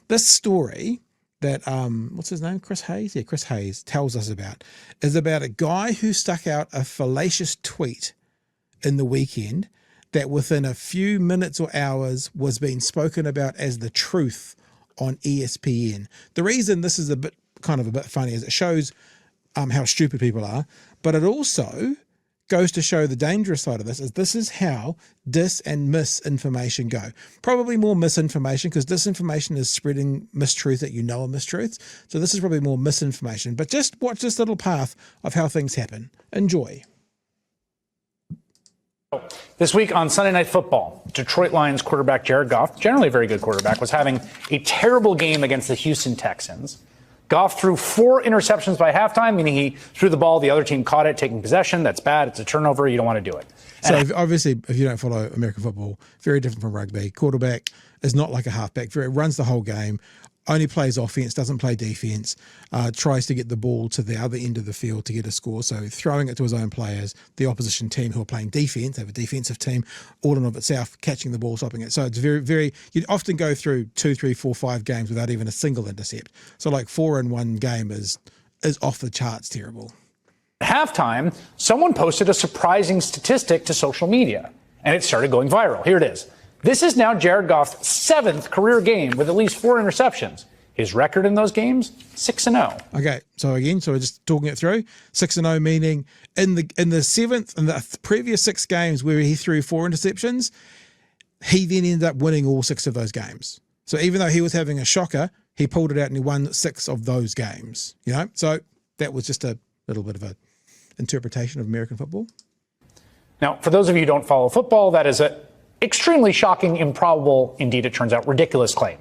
this story that, what's his name? Chris Hayes? Yeah, Chris Hayes tells us about is about a guy who stuck out a fallacious tweet in the weekend that within a few minutes or hours was being spoken about as the truth on ESPN. The reason this is a bit funny is it shows how stupid people are, but it also goes to show the dangerous side of this is how dis and misinformation go. Probably more misinformation, because disinformation is spreading mistruth that you know are mistruths. So this is probably more misinformation, but just watch this little path of how things happen. Enjoy. This week on Sunday Night Football, Detroit Lions quarterback Jared Goff, generally a very good quarterback, was having a terrible game against the Houston Texans. Goff threw 4 interceptions by halftime, meaning he threw the ball, the other team caught it, taking possession. That's bad. It's a turnover. You don't want to do it. So obviously, if you don't follow American football, very different from rugby. Quarterback is not like a halfback. Runs the whole game, only plays offense, doesn't play defense, tries to get the ball to the other end of the field to get a score. So throwing it to his own players, the opposition team who are playing defense, they have a defensive team, all in of itself, catching the ball, stopping it. So it's very, very, you'd often go through 2, 3, 4, 5 games without even a single intercept. So like 4 in one game is off the charts terrible. At halftime, someone posted a surprising statistic to social media, and it started going viral. Here it is. This is now Jared Goff's 7th career game with at least 4 interceptions. His record in those games, 6-0. Okay, so we're just talking it through. 6-0 meaning in the 7th and the previous 6 games where he threw 4 interceptions, he then ended up winning all 6 of those games. So even though he was having a shocker, he pulled it out and he won 6 of those games. You know, so that was just a little bit of a interpretation of American football. Now, for those of you who don't follow football, that is a extremely shocking, improbable, indeed it turns out, ridiculous claim.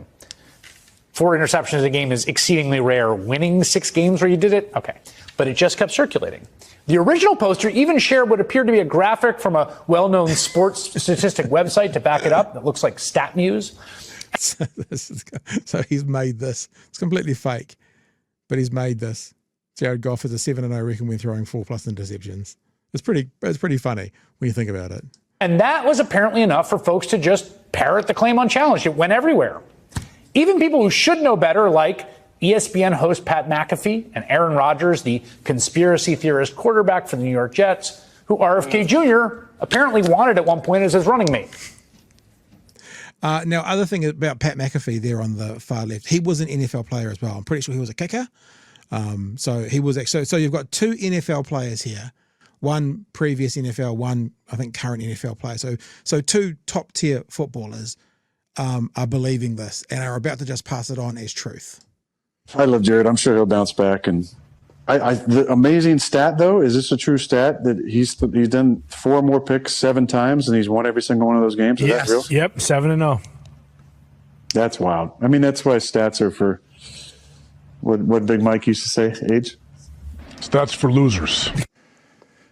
4 interceptions in a game is exceedingly rare. Winning 6 games where you did it? Okay. But it just kept circulating. The original poster even shared what appeared to be a graphic from a well-known sports statistic website to back it up. That looks like StatMuse. So he's made this. It's completely fake, but he's made this. Jared Goff is a 7-0 reckon when throwing 4+ interceptions. It's pretty funny when you think about it. And that was apparently enough for folks to just parrot the claim on Challenge. It went everywhere. Even people who should know better, like ESPN host Pat McAfee and Aaron Rodgers, the conspiracy theorist quarterback for the New York Jets, who RFK Jr. apparently wanted at one point as his running mate. Now, other thing about Pat McAfee there on the far left, he was an NFL player as well. I'm pretty sure he was a kicker. So he was actually, so you've got 2 NFL players here. One previous NFL, one I think current NFL player. So 2 top tier footballers are believing this and are about to just pass it on as truth. I love Jared. I'm sure he'll bounce back. And the amazing stat though, is this a true stat that he's done 4 more picks 7 times and he's won every single one of those games? Is that real? Yep, 7-0. That's wild. I mean, that's why stats are for what Big Mike used to say. Age. Stats for losers.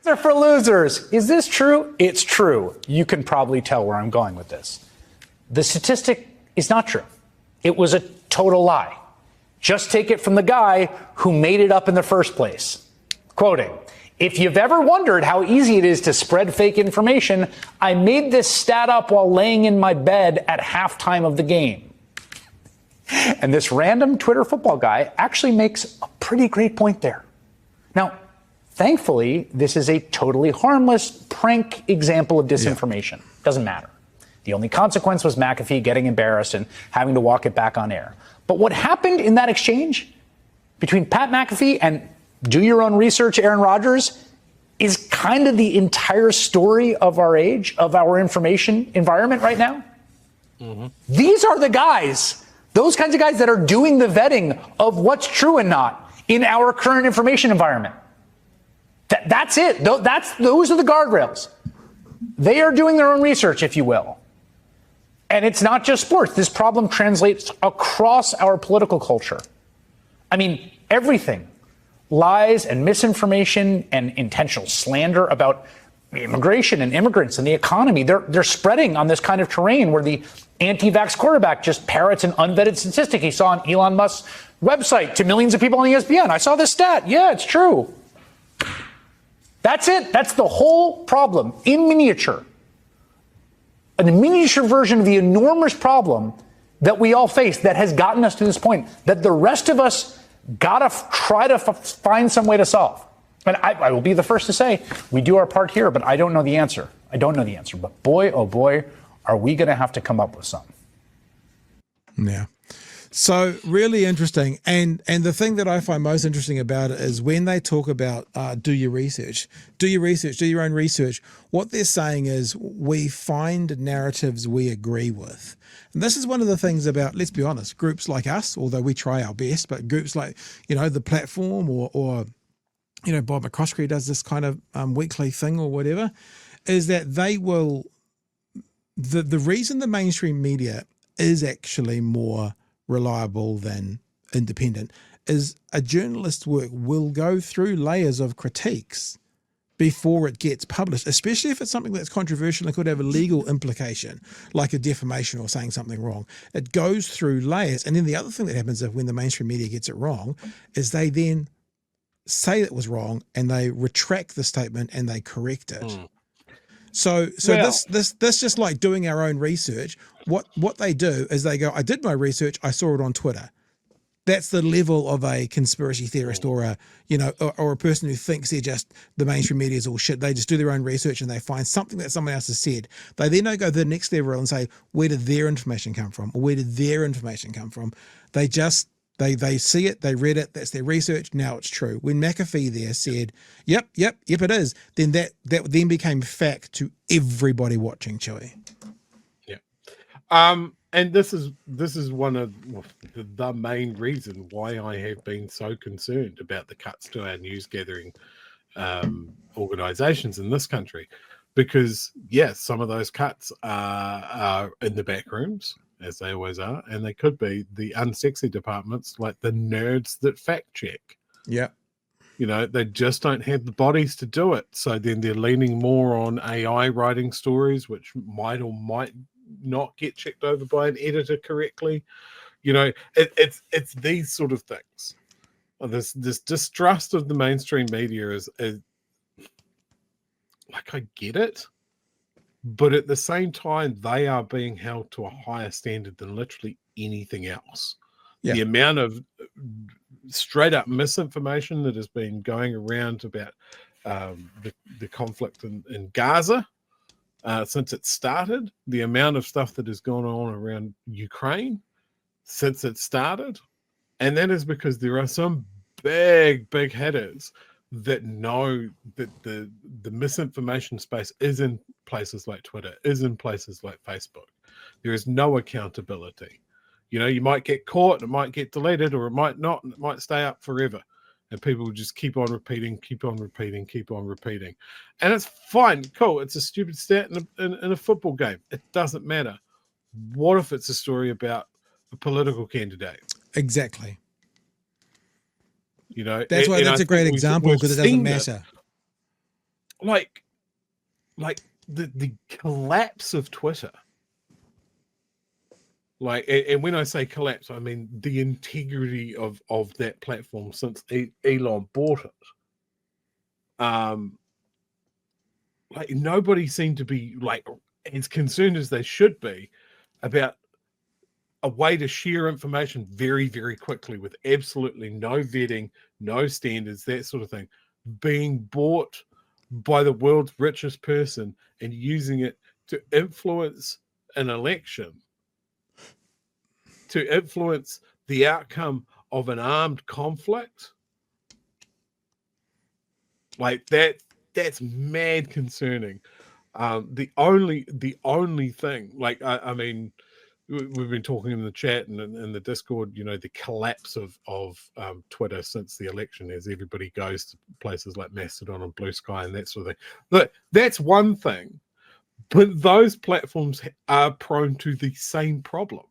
They're for losers. Is this true? It's true. You can probably tell where I'm going with this. The statistic is not true. It was a total lie. Just take it from the guy who made it up in the first place. Quoting, "If you've ever wondered how easy it is to spread fake information, I made this stat up while laying in my bed at halftime of the game." And this random Twitter football guy actually makes a pretty great point there. Now, thankfully, this is a totally harmless prank example of disinformation. Yeah. Doesn't matter. The only consequence was McAfee getting embarrassed and having to walk it back on air. But what happened in that exchange between Pat McAfee and do your own research, Aaron Rodgers, is kind of the entire story of our age, of our information environment right now. Mm-hmm. These are the guys, those kinds of guys that are doing the vetting of what's true and not in our current information environment. That's it. Those are the guardrails. They are doing their own research, if you will. And it's not just sports. This problem translates across our political culture. I mean, everything. Lies and misinformation and intentional slander about immigration and immigrants and the economy. They're spreading on this kind of terrain where the anti-vax quarterback just parrots an unvetted statistic he saw on Elon Musk's website to millions of people on ESPN. I saw this stat. Yeah, it's true. That's it. That's the whole problem in miniature. A miniature version of the enormous problem that we all face that has gotten us to this point that the rest of us gotta try to find some way to solve. And I will be the first to say we do our part here, but I don't know the answer. I don't know the answer. But boy, oh boy, are we going to have to come up with some. Yeah. So really interesting. And the thing that I find most interesting about it is when they talk about do your research, do your own research. What they're saying is we find narratives we agree with. And this is one of the things about, let's be honest, groups like us, although we try our best, but groups like, the platform or Bob McCoskey does this kind of weekly thing or whatever, is that they will, the reason the mainstream media is actually more reliable than independent is a journalist's work will go through layers of critiques before it gets published, especially if it's something that's controversial and could have a legal implication, like a defamation or saying something wrong. It goes through layers. And then the other thing that happens when the mainstream media gets it wrong is they then say it was wrong and they retract the statement and they correct it. So this just like doing our own research. What they do is they go, I did my research, I saw it on Twitter. That's the level of a conspiracy theorist or a person who thinks the mainstream media is all shit. They just do their own research and they find something that someone else has said. They then go to the next level and say, where did their information come from? Or where did their information come from? They see it, they read it, that's their research, now it's true. When McAfee there said, yep, it is, then that then became fact to everybody watching Chewy. Yeah. And this is one of the main reason why I have been so concerned about the cuts to our news gathering organizations in this country. Because, yes, some of those cuts are in the back rooms, as they always are, and they could be the unsexy departments, like the nerds that fact check. Yeah. They just don't have the bodies to do it. So then they're leaning more on AI writing stories, which might or might not get checked over by an editor correctly. It's these sort of things. This distrust of the mainstream media is like, I get it. But at the same time, they are being held to a higher standard than literally anything else. Yeah. The amount of straight up misinformation that has been going around about the conflict in Gaza since it started, the amount of stuff that has gone on around Ukraine since it started, and that is because there are some big hitters that know that the misinformation space is in places like Twitter, is in places like Facebook. There is no accountability. You might get caught, it might get deleted, or it might not, and it might stay up forever. And people will just keep on repeating. And it's fine, cool. It's a stupid stat in a football game. It doesn't matter. What if it's a story about a political candidate? Exactly. That's why that's a great example, because it doesn't matter. Like the collapse of Twitter. And when I say collapse, I mean the integrity of that platform since Elon bought it. Nobody seemed to be as concerned as they should be about a way to share information very, very quickly with absolutely no vetting, no standards, that sort of thing, being bought by the world's richest person and using it to influence an election, to influence the outcome of an armed conflict. That's mad concerning. The only thing, I mean, we've been talking in the chat and in the Discord, the collapse of Twitter since the election, as everybody goes to places like Mastodon and Blue Sky and that sort of thing. Look, that's one thing, but those platforms are prone to the same problem.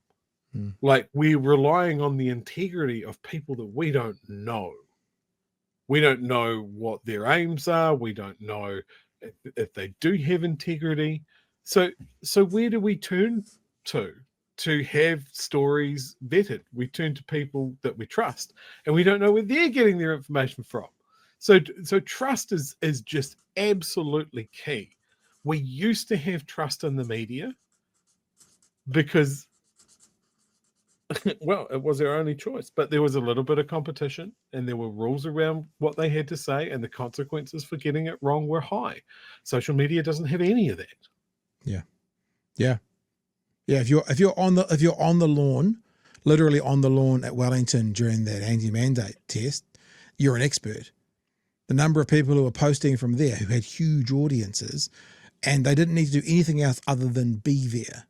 We're relying on the integrity of people that we don't know. We don't know what their aims are. We don't know if they do have integrity. So where do we turn to have stories vetted? We turn to people that we trust, and we don't know where they're getting their information from. So trust is just absolutely key. We used to have trust in the media because well, it was their only choice, but there was a little bit of competition and there were rules around what they had to say, and the consequences for getting it wrong were high. Social media doesn't have any of that. Yeah. Yeah. Yeah. If you're on the lawn, literally on the lawn at Wellington during that anti-mandate test, you're an expert. The number of people who were posting from there who had huge audiences, and they didn't need to do anything else other than be there,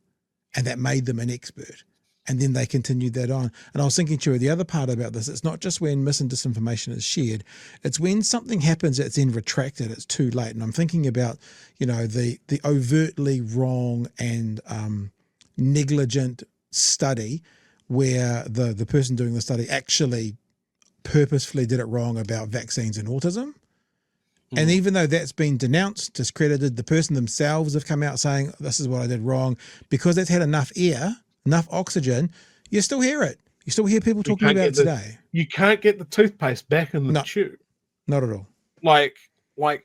and that made them an expert. And then they continued that on. And I was thinking, too, the other part about this, it's not just when mis and disinformation is shared, it's when something happens that's then retracted, it's too late. And I'm thinking about, the overtly wrong and negligent study where the person doing the study actually purposefully did it wrong about vaccines and autism. And even though that's been denounced, discredited, the person themselves have come out saying, this is what I did wrong, because it's had enough air, enough oxygen, you still hear it. You still hear people talking about it today. You can't get the toothpaste back in the tube. Not at all. Like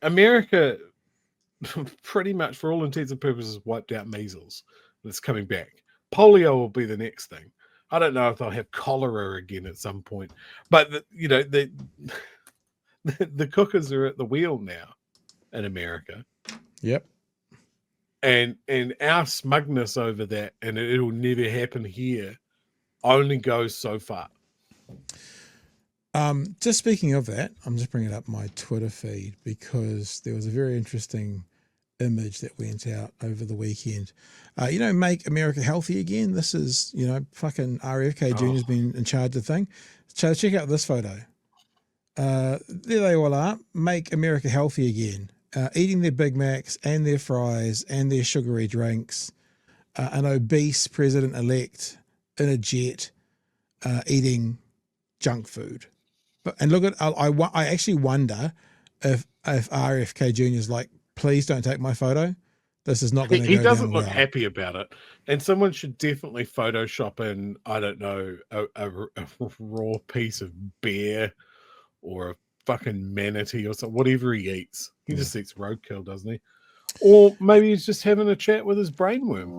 America, pretty much for all intents and purposes, wiped out measles. It's coming back. Polio will be the next thing. I don't know if they'll have cholera again at some point, but the cookers are at the wheel now in America. Yep. And our smugness over that, and it'll never happen here, only goes so far. Just speaking of that, I'm just bringing up my Twitter feed because there was a very interesting image that went out over the weekend. Make America healthy again. This is, fucking RFK Jr.'s been in charge of the thing. So check out this photo. There they all are. Make America healthy again. Eating their Big Macs and their fries and their sugary drinks. An obese president-elect in a jet eating junk food. And look at, I actually wonder if RFK Jr. is like, please don't take my photo. This is not going to go down well. He doesn't look happy about it. And someone should definitely Photoshop in, I don't know, a raw piece of bear or a fucking manatee or something, whatever he eats. He just eats roadkill, doesn't he? Or maybe he's just having a chat with his brainworm.